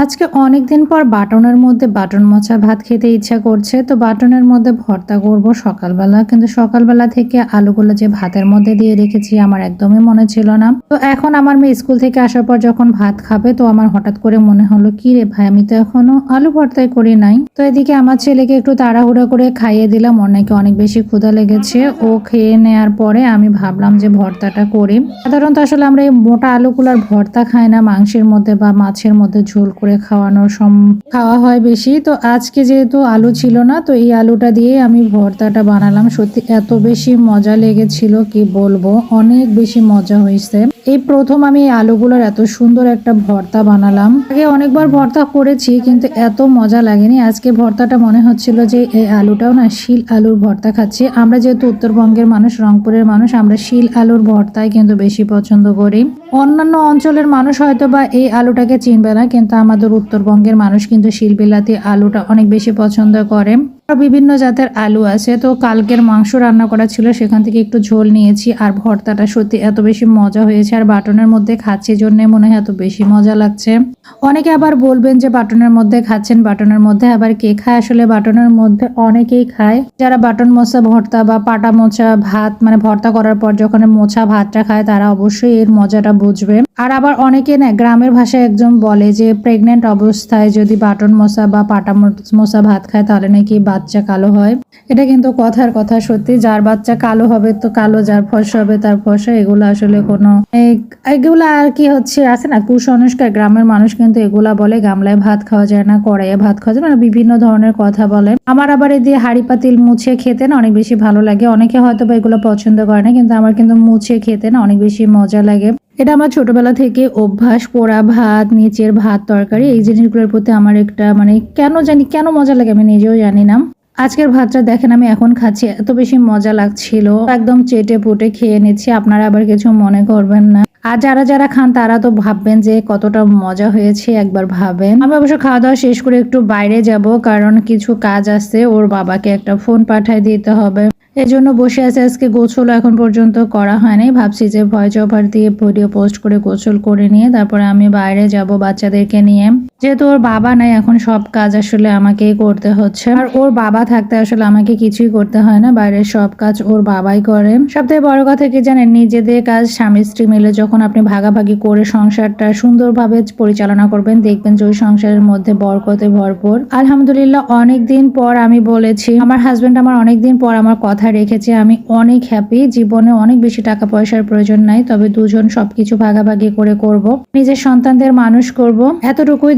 আজকে অনেকদিন পর বাটনের মধ্যে বাটন মোচা ভাত খেতে ইচ্ছা করছে, তো বাটনের মধ্যে ভর্তা করব সকালবেলা। কিন্তু সকালবেলা থেকে আলুগুলো যে ভাতের মধ্যে দিয়ে রেখেছি আমার একদমই মনে ছিল না। তো এখন আমার মেয়ে স্কুল থেকে আসার পর যখন ভাত খাবে, তো আমার হঠাৎ করে মনে হলো কি রে ভাই, আমি তো এখনো আলু ভর্তাই করি নাই। তো এদিকে আমার ছেলেকে একটু তাড়াহুড়া করে খাইয়ে দিলাম, ওর নাকি অনেক বেশি ক্ষুধা লেগেছে। ও খেয়ে নেওয়ার পরে আমি ভাবলাম যে ভর্তাটা করি। সাধারণত আসলে আমরা এই মোটা আলুগুলার ভর্তা খাই না, মাংসের মধ্যে বা মাছের মধ্যে ঝোল করে খাওয়া হয় বেশি। তো আজকে যেহেতু আলু ছিল না, তো এই আলুটা দিয়ে আমি ভর্তাটা বানালাম। সত্যি এত বেশি মজা লেগেছিল কি বলবো, অনেক বেশি মজা হয়েছে। এই প্রথম আমি এই আলুগুলোর এত সুন্দর একটা ভর্তা বানালাম। আগে অনেকবার ভর্তা করেছি কিন্তু এত মজা লাগেনি। আজকে ভর্তাটা মনে হচ্ছিল যে এই আলুটাও না শিল আলুর ভর্তা খাচ্ছি। আমরা যেহেতু উত্তরবঙ্গের মানুষ, রংপুরের মানুষ, আমরা শিল আলুর ভর্তাই কিন্তু বেশি পছন্দ করি। অন্যান্য অঞ্চলের মানুষ হয়তো বা এই আলুটাকে চিনবে না, কিন্তু আমাদের উত্তরবঙ্গের মানুষ কিন্তু শিলবিলাতি আলুটা অনেক বেশি পছন্দ করে। বিভিন্ন জাতের আলু আছে। তো কালকের মাংস রান্না করা ছিল, সেখান থেকে একটু ঝোল নিয়েছি। আর ভর্তাটা সত্যি এত বেশি মজা হয়েছে, আর বাটনের মধ্যে খাচ্ছি জন্য মনে হয় এত বেশি মজা লাগছে। অনেকে আবার বলবেন যে বাটনের মধ্যে খাচ্ছেন, বাটনের মধ্যে আবার কে খায়? আসলে বাটনের মধ্যে অনেকেই খায়। যারা বাটন মোচা ভর্তা বা পাটা মোচা ভাত মানে ভর্তা করার পর যখন মোচা ভাতটা খায়, তারা অবশ্যই এর মজাটা বুঝবে। আর আবার অনেকে না গ্রামের ভাষায় একজন বলে যে প্রেগনেন্ট অবস্থায় যদি বাটন মোচা বা পাটা মোচা ভাত খায় তাহলে নাকি বাচ্চা কালো হয়। এটা কিন্তু কথার কথা, সত্যি। যার বাচ্চা কালো হবে তো কালো, যার ফর্সা হবে তার ফর্সা। এগুলো আসলে কোনো এগুলা আর কি হচ্ছে আছে না কুসংস্কার। গ্রামের মানুষ কিন্তু এগুলা বলে গামলায় ভাত খাওয়া যায় না, কড়াইয়ে ভাত খাওয়া যায়, মানে বিভিন্ন ধরনের কথা বলে। আমার আবার এই দিয়ে হাঁড়ি পাতিল মুছে খেতে না অনেক বেশি ভালো লাগে। অনেকে হয়তো বা এগুলো পছন্দ করে না, কিন্তু আমার কিন্তু মুছে খেতে না অনেক বেশি মজা লাগে। এটা আমার ছোটবেলা থেকে অভ্যাস। পোড়া ভাত, নিচের ভাত, তরকারি, এই জিনিসগুলোর প্রতি আমার একটা মানে কেন মজা লাগে আমি নিজেও জানি না। আজকের ভাতটা দেখেন আমি এখন খাচ্ছি, এত বেশি মজা লাগছিল, একদম চেটে পুটে খেয়ে নিচ্ছি। আপনারা আবার কিছু মনে করবেন না। আর যারা যারা খান তারা তো ভাববেন যে কতটা মজা হয়েছে, একবার ভাবেন। আমি অবশ্য খাওয়া দাওয়া শেষ করে একটু বাইরে যাব, কারণ কিছু কাজ আছে। ওর বাবাকে একটা ফোন পাঠিয়ে দিতে হবে, এজন্য বসে আছে। আজকে গোসল এখন পর্যন্ত করা হয়নি। ভাবছি যে ভয়েস ওভার দিয়ে ভিডিও পোস্ট করে গোসল করে নিয়ে তারপরে আমি বাইরে যাব বাচ্চাদেরকে নিয়ে। যেহেতু ওর বাবা নাই, এখন সব কাজ আসলে আমাকেই করতে হচ্ছে। আর ওর বাবা থাকতে আসলে আমাকে কিছুই করতে হয় না, বাইরের সব কাজ ওর বাবাই করে। সবথেকে বড় কথা কি জানেন, নিজেদের কাজ স্বামী স্ত্রী মিলে যখন আপনি ভাগাভাগি করে সংসারটা সুন্দরভাবে পরিচালনা করবেন, দেখবেন যে ওই সংসারের মধ্যে বরকতে ভরপুর। আলহামদুলিল্লাহ, অনেকদিন পর আমি বলেছি, আমার হাজবেন্ড আমার অনেকদিন পর আমার কথা রেখেছে। আমি অনেক হ্যাপি। জীবনে অনেক বেশি টাকা পয়সার প্রয়োজন নাই, তবে দুজন সবকিছু ভাগাভাগি করে করব, নিজের সন্তানদের মানুষ করব, এতটুকুই